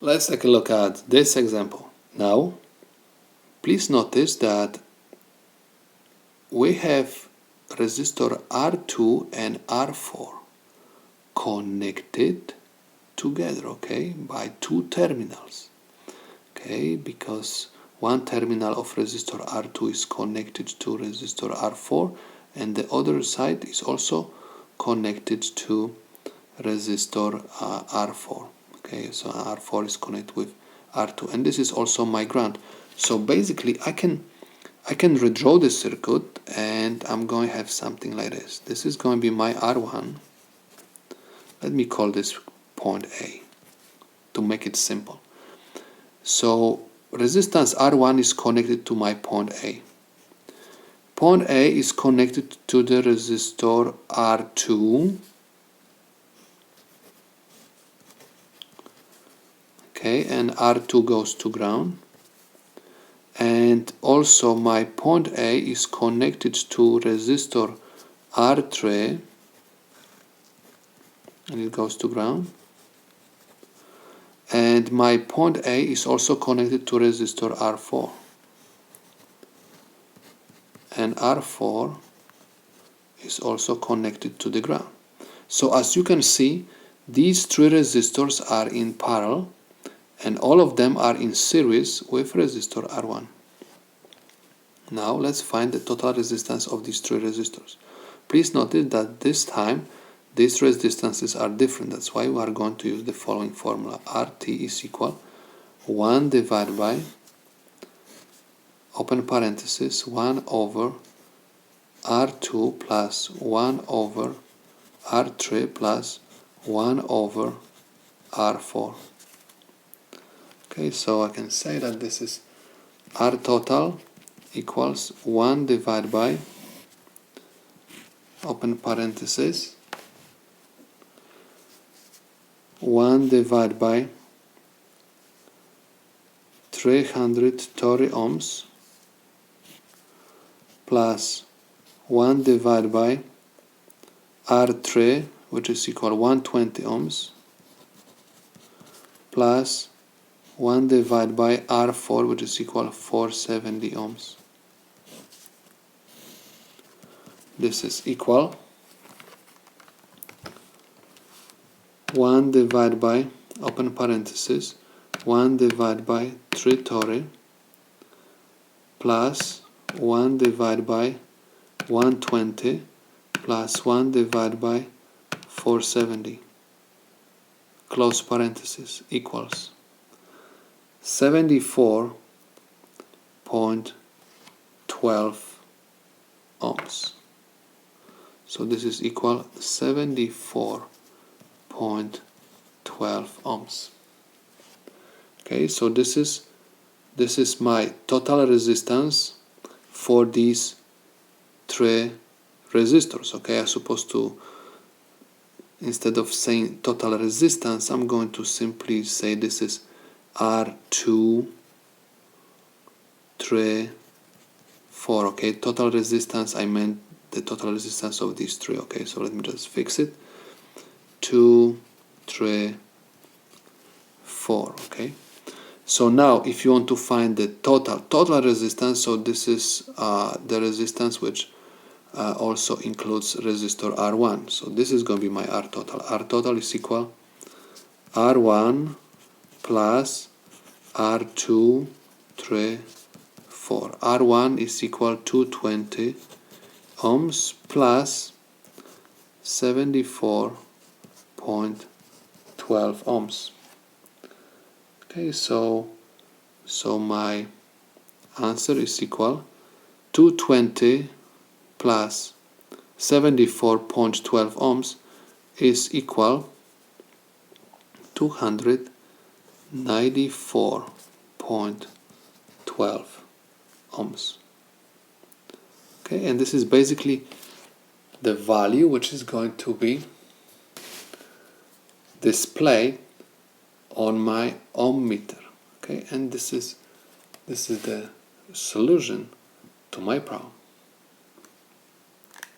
Let's take a look at this example. Now, please notice that we have resistor R2 and R4 connected together, okay, by two terminals, okay, because one terminal of resistor R2 is connected to resistor R4 and the other side is also connected to resistor R4. Okay, so R4 is connected with R2, and this is also my ground. So basically, I can redraw this circuit, and I'm going to have something like this. This is going to be my R1. Let me call this point A to make it simple. So resistance R1 is connected to my point A. Point A is connected to the resistor R2. Okay, and R2 goes to ground. And also my point A is connected to resistor R3 and it goes to ground. And my point A is also connected to resistor R4. And R4 is also connected to the ground. So as you can see, these three resistors are in parallel and all of them are in series with resistor R1. Now let's find the total resistance of these three resistors. Please notice that this time these resistances are different. That's why we are going to use the following formula. RT is equal 1 divided by, open parenthesis, 1 over R2 plus 1 over R3 plus 1 over R4. Okay, so I can say that this is R total equals 1 divided by, open parenthesis, 1 divided by 330 ohms plus 1 divided by R3, which is equal 120 ohms, plus 1 divided by R4, which is equal 470 ohms. This is equal 1 divided by, open parenthesis, 1 divided by 330 plus 1 divided by 120 plus 1 divided by 470, close parenthesis, equals 74.12 ohms. So this is equal 74.12 ohms. Okay, so this is my total resistance for these three resistors. Okay, I'm supposed to, instead of saying total resistance, I'm going to simply say this is R2, 3, 4. Okay, total resistance, I meant the total resistance of these three. Okay, so let me just fix it. 2, 3, 4. Okay, so now if you want to find the total resistance, so this is the resistance which also includes resistor R1. So this is going to be my R total. R total is equal R1 plus R2, 3, 4. R1 is equal to 220 ohms plus 74.12 ohms. Okay, so my answer is equal 220 plus 74.12 ohms is equal 294.12 ohms. Okay, and this is basically the value which is going to be displayed on my ohm meter. Okay, and this is the solution to my problem.